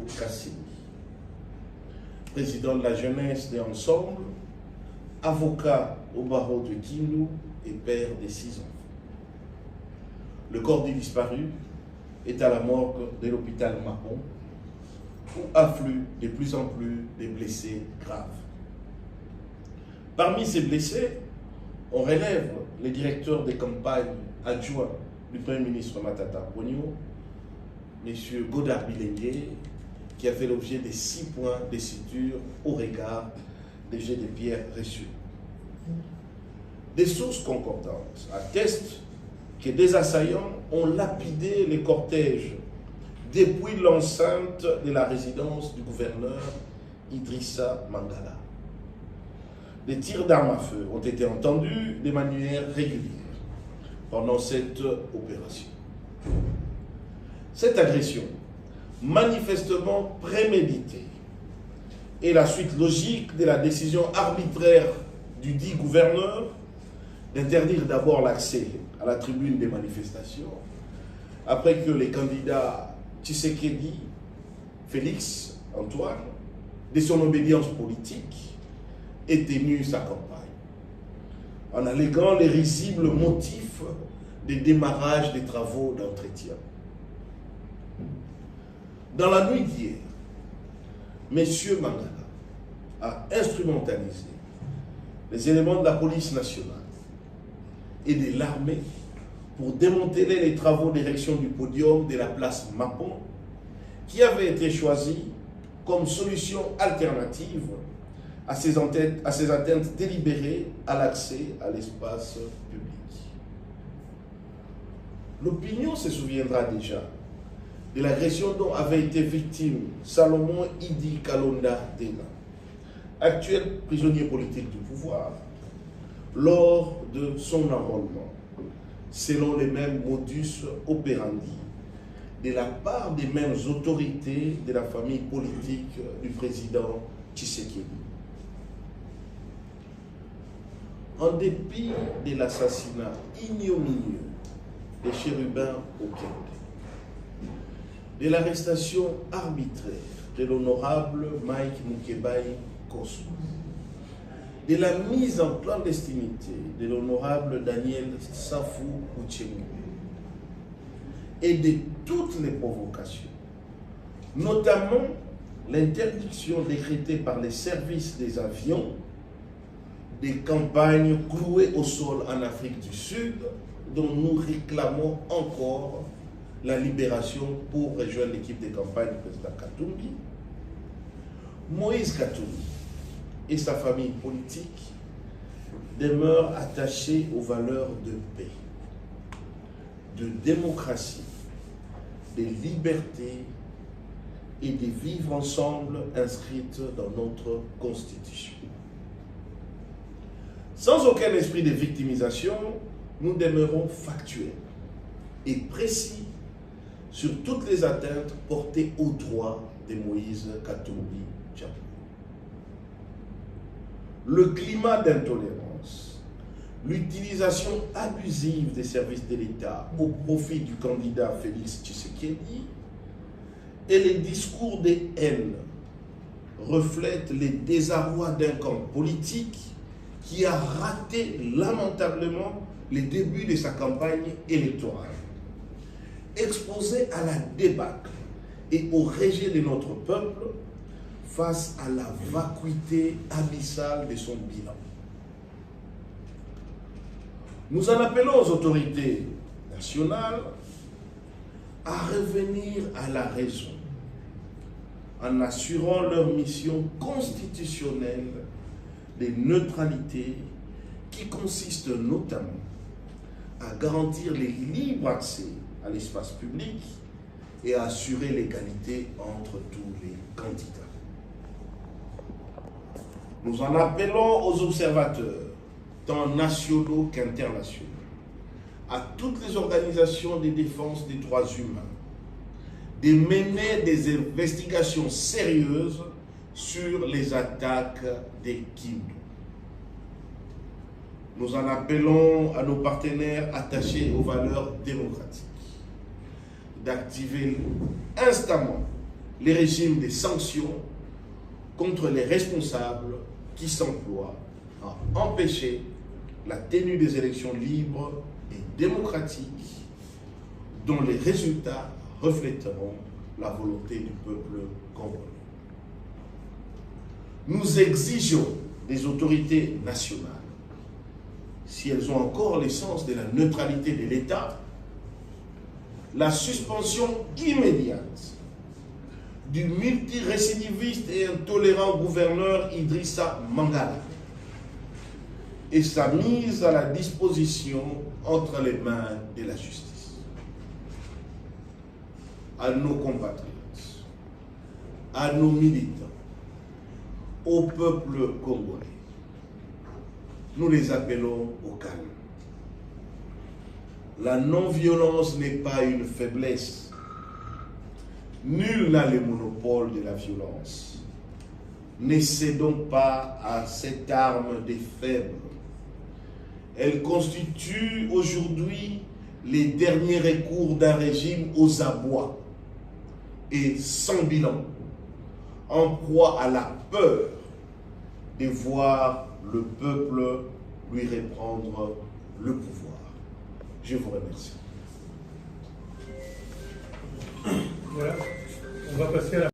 Kassini, président de la jeunesse des Ensembles, avocat au barreau de Kindu et père des 6 enfants. Le corps du disparu est à la morgue de l'hôpital Mahon, où affluent de plus en plus des blessés graves. Parmi ces blessés, on relève les directeurs des campagnes adjoints du Premier ministre Matata Ponyo, M. Godard Bilengue, qui a fait l'objet de 6 points de suture au regard des jets de pierre reçus. Des sources concordantes attestent que des assaillants ont lapidé les cortèges depuis l'enceinte de la résidence du gouverneur Idrissa Mangala. Des tirs d'armes à feu ont été entendus de manière régulière pendant cette opération. Cette agression, manifestement préméditée, est la suite logique de la décision arbitraire du dit gouverneur d'interdire d'abord l'accès à la tribune des manifestations, après que les candidats Tshisekedi, Félix Antoine, de son obédience politique, aient tenu sa campagne, en alléguant les risibles motifs des démarrages des travaux d'entretien. Dans la nuit d'hier, M. Mangala a instrumentalisé les éléments de la police nationale et de l'armée pour démanteler les travaux d'érection du podium de la place Mapon, qui avait été choisi comme solution alternative à ces atteintes délibérées à l'accès à l'espace public. L'opinion se souviendra déjà de l'agression dont avait été victime Salomon Idi Kalonda Dena, actuel prisonnier politique du pouvoir, lors de son enrôlement, selon les mêmes modus operandi, de la part des mêmes autorités de la famille politique du président Tshisekedi. En dépit de l'assassinat ignominieux des chérubins au Kende, de l'arrestation arbitraire de l'honorable Mike Mukebai Kosso, de la mise en clandestinité de l'honorable Daniel Safou Uchengu et de toutes les provocations, notamment l'interdiction décrétée par les services des avions des campagnes clouées au sol en Afrique du Sud, dont nous réclamons encore la libération pour rejoindre l'équipe de campagne du président Katumbi. Moïse Katumbi et sa famille politique demeurent attachés aux valeurs de paix, de démocratie, de liberté et de vivre ensemble inscrites dans notre Constitution. Sans aucun esprit de victimisation, nous demeurons factuels et précis sur toutes les atteintes portées aux droits de Moïse Katumbi Tchapou. Le climat d'intolérance, l'utilisation abusive des services de l'État au profit du candidat Félix Tshisekedi et les discours de haine reflètent les désarrois d'un camp politique qui a raté lamentablement les débuts de sa campagne électorale, exposé à la débâcle et au rejet de notre peuple face à la vacuité abyssale de son bilan. Nous en appelons aux autorités nationales à revenir à la raison en assurant leur mission constitutionnelle de neutralité qui consiste notamment à garantir les libres accès à l'espace public et à assurer l'égalité entre tous les candidats. Nous en appelons aux observateurs, tant nationaux qu'internationaux, à toutes les organisations de défense des droits humains, de mener des investigations sérieuses sur les attaques des Kindu. Nous en appelons à nos partenaires attachés aux valeurs démocratiques d'activer instamment les régimes des sanctions contre les responsables qui s'emploient à empêcher la tenue des élections libres et démocratiques dont les résultats reflèteront la volonté du peuple congolais. Nous exigeons des autorités nationales, si elles ont encore l'essence de la neutralité de l'État, la suspension immédiate du multirécidiviste et intolérant gouverneur Idrissa Mangala et sa mise à la disposition entre les mains de la justice. À nos compatriotes, à nos militants, au peuple congolais, nous les appelons au calme. La non-violence n'est pas une faiblesse. Nul n'a le monopole de la violence. Ne cédons pas à cette arme des faibles. Elle constitue aujourd'hui les derniers recours d'un régime aux abois et sans bilan, en proie à la peur de voir le peuple lui reprendre le pouvoir. Je vous remercie. Voilà, on va passer à la